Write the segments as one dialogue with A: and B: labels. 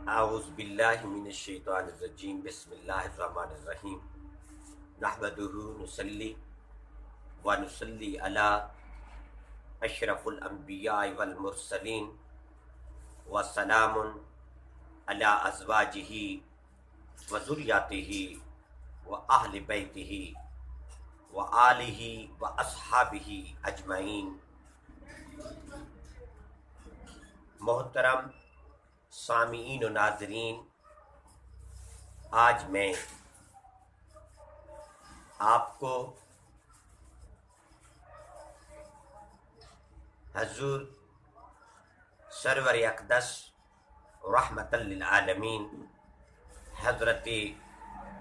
A: اعوذ باللہ من الشیطان الرجیم بسم اللہ الرحمن الرحیم نحمدہ نصلی ونصلی علی اشرف الانبیاء والمرسلین وسلام علی ازواجہ وذریاتہ واہل بیتہ وآلہ واصحابہ اجمعین۔ محترم سامعین و ناظرین، آج میں آپ کو حضور سرور اقدس رحمت للعالمین حضرت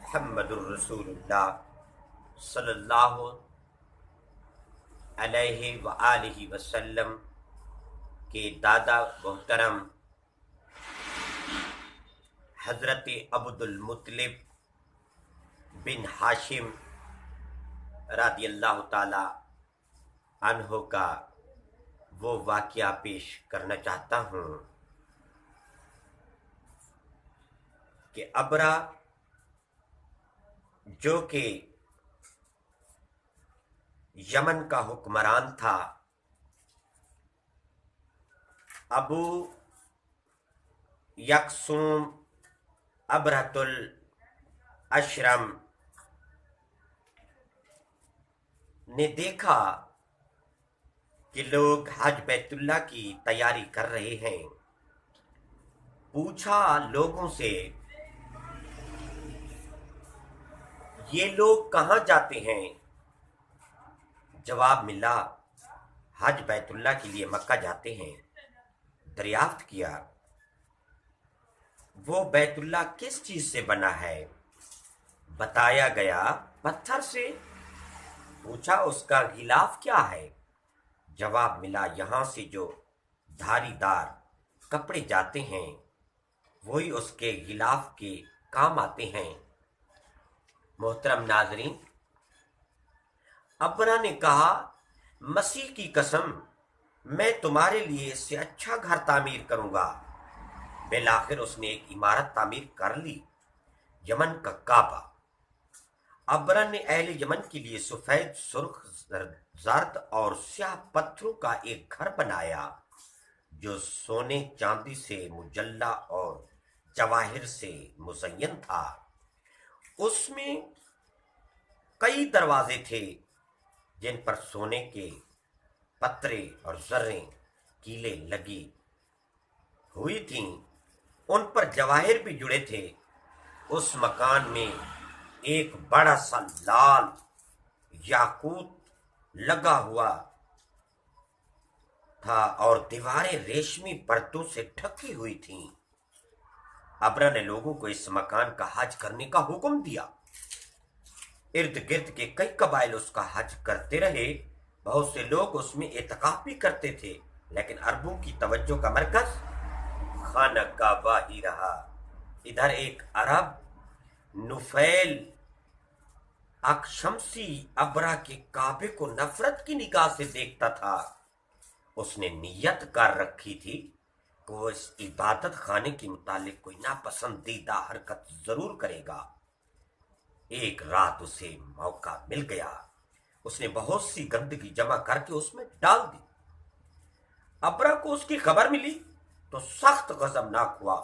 A: محمد الرسول اللہ صلی اللہ علیہ وآلہ وسلم کے دادا محترم حضرت عبد المطلب بن ہاشم رضی اللہ تعالی عنہ کا وہ واقعہ پیش کرنا چاہتا ہوں کہ ابرا جو کہ یمن کا حکمران تھا، ابو یکسوم ابرہۃ الاشرم نے دیکھا کہ لوگ حج بیت اللہ کی تیاری کر رہے ہیں۔ پوچھا لوگوں سے، یہ لوگ کہاں جاتے ہیں؟ جواب ملا، حج بیت اللہ کے لیے مکہ جاتے ہیں۔ دریافت کیا، وہ بیت اللہ کس چیز سے بنا ہے؟ بتایا گیا، پتھر سے۔ پوچھا اس کا غلاف کیا ہے؟ جواب ملا، یہاں سے جو دھاری دار کپڑے جاتے ہیں وہی اس کے غلاف کے کام آتے ہیں۔ محترم ناظرین، ابرا نے کہا، مسیح کی قسم، میں تمہارے لیے اس سے اچھا گھر تعمیر کروں گا۔ بالآخر اس نے ایک عمارت تعمیر کر لی، یمن کا کعبہ۔ ابرا نے اہل یمن کے لیے سفید، سرخ، زرد اور سیاہ پتھروں کا ایک گھر بنایا جو سونے چاندی سے مجلہ اور جواہر سے مزین تھا۔ اس میں کئی دروازے تھے جن پر سونے کے پترے اور زریں کیلیں لگی ہوئی تھیں، ان پر جواہر بھی جڑے تھے۔ اس مکان میں ایک بڑا سا لال یاقوت لگا ہوا تھا اور دیواریں ریشمی پردوں سے ڈھکی ہوئی تھیں۔ ابرا نے لوگوں کو اس مکان کا حج کرنے کا حکم دیا۔ ارد گرد کے کئی قبائل اس کا حج کرتے رہے۔ بہت سے لوگ اس میں اعتکاف بھی کرتے تھے، لیکن عربوں کی توجہ کا مرکز خانہ کعبہ ہی رہا۔ ادھر ایک عرب نفیل اخشمسی ابرا کے کعبے کو نفرت کی نگاہ سے دیکھتا تھا۔ اس نے نیت کر رکھی تھی کہ وہ اس عبادت خانے کے متعلق کوئی ناپسندیدہ حرکت ضرور کرے گا۔ ایک رات اسے موقع مل گیا۔ اس نے بہت سی گندگی جمع کر کے اس میں ڈال دی۔ ابرا کو اس کی خبر ملی تو سخت غضبناک ہوا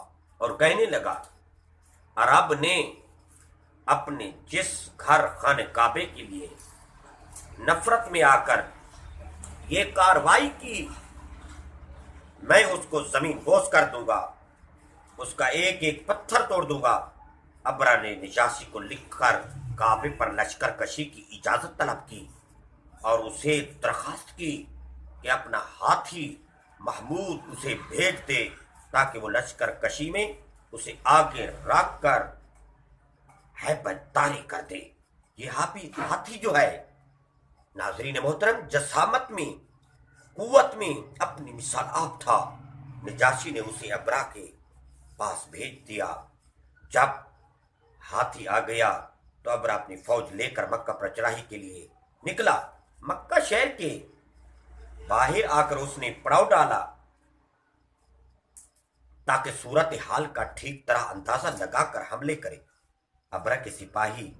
A: اور کہنے لگا، عرب نے اپنے جس گھر خانہ کعبے کے لیے نفرت میں آ کر یہ کارروائی کی، میں اس کو زمین بوس کر دوں گا، اس کا ایک ایک پتھر توڑ دوں گا۔ ابرا نے نجاشی کو لکھ کر کعبے پر لشکر کشی کی اجازت طلب کی اور اسے درخواست کی کہ اپنا ہاتھی محمود اسے بھیج دے تاکہ وہ لشکر کشی میں اسے آگے رکھ کر ہیبت طاری کر دے۔ یہ ہاتھی جو ہے، ناظرین محترم، جسامت میں، قوت میں اپنی مثال آپ تھا۔ نجاشی نے اسے ابرا کے پاس بھیج دیا۔ جب ہاتھی آ گیا تو ابرا اپنی فوج لے کر مکہ پر چڑھائی کے لیے نکلا۔ مکہ شہر کے باہر آ کر اس نے پڑاؤ ڈالا۔ ताकि सूरत हाल का ठीक तरह अंदाजा लगाकर हमले करे। अबरा के सिपाही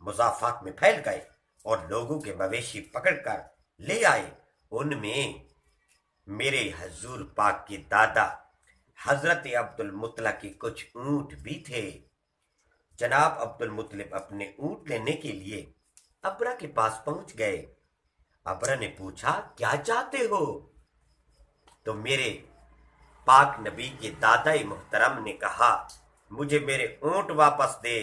A: मुजाफात में फैल गए और लोगों के मवेशी पकड़कर ले आए। उनमें मेरे हजूर पाक के दादा हजरत अब्दुल मुतलिब के कुछ ऊंट भी थे। जनाब अब्दुल मुतलिब अपने ऊंट लेने के लिए अबरा के पास पहुंच गए। अबरा ने पूछा, क्या चाहते हो? तो मेरे पाक नबी के दादा मुहतरम ने कहा, मुझे मेरे ऊंट वापस दे।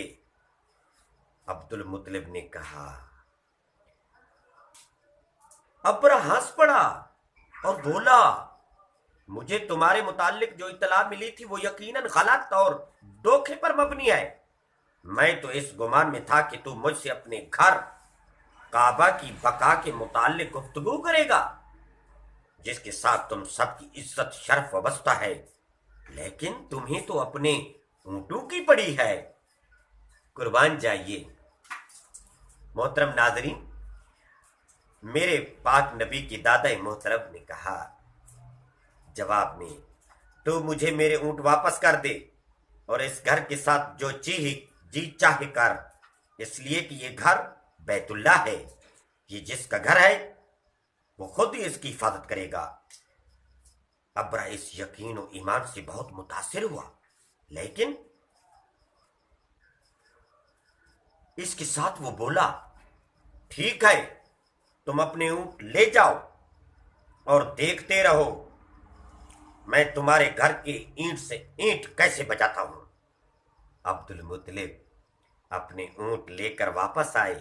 A: अब्दुल मुतलिब ने कहा। अबरा हंस पड़ा और बोला, मुझे तुम्हारे मुतालिक जो इत्तला मिली थी वो यकीनन गलत और धोखे पर मबनी है। मैं तो इस गुमान में था कि तू मुझसे अपने घर काबा की बका के मुतालिक गुफ्तगू करेगा, जिसके साथ तुम सबकी इज्जत शर्फ वाबस्ता है, लेकिन तुम्हें तो अपने ऊंटों की पड़ी है। कुर्बान जाइए। मोहतरम नाजरीन, मेरे पाक नबी की दादा मोहतरम ने कहा जवाब में, तो मुझे मेरे ऊंट वापस कर दे और इस घर के साथ जो जी चाहे कर, इसलिए कि ये घर बैतुल्लाह है। ये जिसका घर है वो खुद ही इसकी हिफाजत करेगा। अबरा इस यकीन और ईमान से बहुत मुतासिर हुआ, लेकिन इसके साथ वो बोला, ठीक है, तुम अपने ऊंट ले जाओ और देखते रहो मैं तुम्हारे घर की ईंट से ईंट कैसे बजाता हूं। अब्दुल मुतलिब अपने ऊंट लेकर वापस आए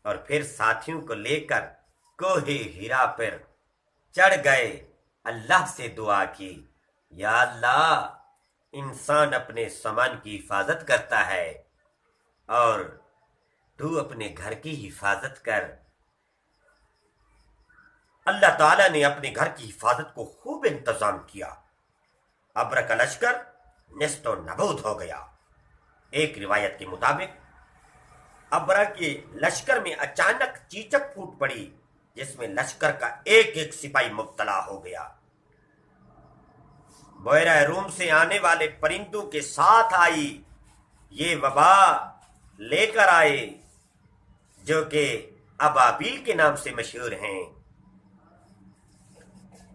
A: और फिर साथियों को लेकर कोहे हिरा पर चढ़ गए। अल्लाह से दुआ की, या अल्लाह, इंसान अपने सामान की हिफाजत करता है और तू अपने घर की हिफाजत कर। अल्लाह ताला ने अपने घर की हिफाजत को खूब इंतजाम किया। अबरा का लश्कर नेस्तो नबूद हो गया। एक रिवायत के मुताबिक अबरा के लश्कर में अचानक चीचक फूट पड़ी, जिसमें लश्कर का एक एक सिपाही मुब्तला हो गया। बोयरा रूम से आने वाले परिंदों के साथ आई ये वबा लेकर आए, जो कि अबाबील के नाम से मशहूर हैं।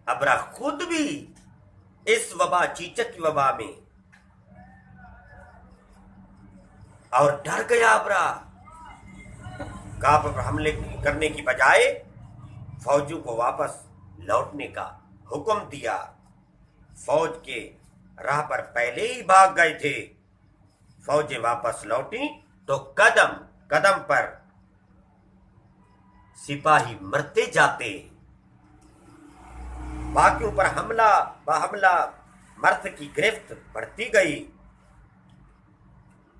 A: अबरा खुद भी इस वबा, चीचक की वबा में, और डर गया। अबरा काबा पर हमले करने की बजाय फौजों को वापस लौटने का हुक्म दिया। फौज के राह पर पहले ही भाग गए थे। फौजें वापस लौटी तो कदम कदम पर सिपाही मरते जाते। बाकियों पर हमला बहमला मर्द की गिरफ्त बढ़ती गई।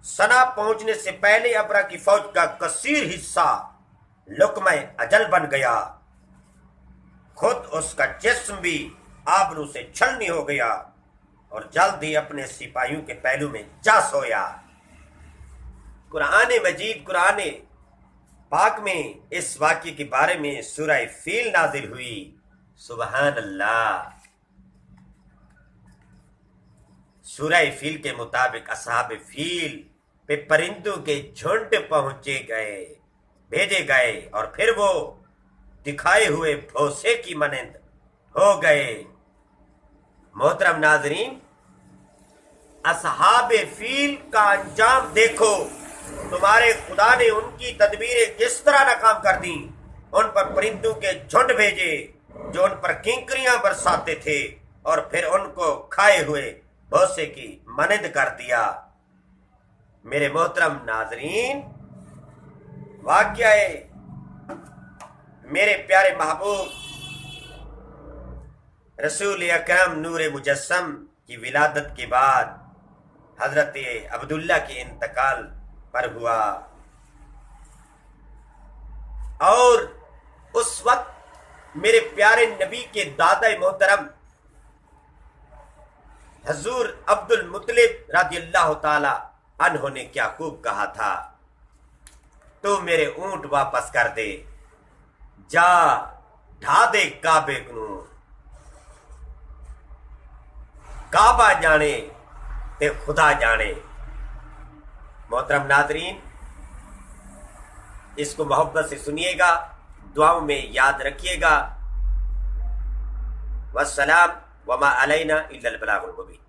A: सना पहुंचने से पहले अबरा की फौज का कसीर हिस्सा लुकमे अजल बन गया। खुद उसका जिस्म भी आबरू से छलनी हो गया और जल्द ही अपने सिपाहियों के पहलू में जा सोया। कुरान मजीद, कुरान पाक में इस वाक़े के बारे में सूरह फील नाजिल हुई। सुबहान अल्लाह। सूरह फील के मुताबिक असहाब फील पे परिंदों के झुंड भेजे गए और फिर वो दिखाए हुए भौसे की मानंद हो गए। मोहतरम नाजरीन, असहाब फील का अंजाम देखो। तुम्हारे खुदा ने उनकी तदबीरें किस तरह नाकाम कर दी। उन पर परिंदों के झुंड भेजे जो उन पर किंकरियां बरसाते थे और फिर उनको खाए हुए भौसे की मानंद कर दिया। मेरे मोहतरम नाजरीन, वाक़या मेरे प्यारे महबूब रसूल अकरम नूर मुजस्सम की विलादत के बाद हजरत अब्दुल्ला के इंतकाल पर हुआ। और उस वक्त मेरे प्यारे नबी के दादा मोहतरम हजूर अब्दुल मुतलिब रज़ियल्लाहु ताला अन्हो ने क्या खूब कहा था, तू मेरे ऊंट वापस कर दे, जा ढा दे काबे को, काबा जाने تے خدا جانے۔ محترم ناظرین، اس کو محبت سے سنیے گا، دعاؤں میں یاد رکھیے گا۔ والسلام وما علینا الا البلاغ المبین۔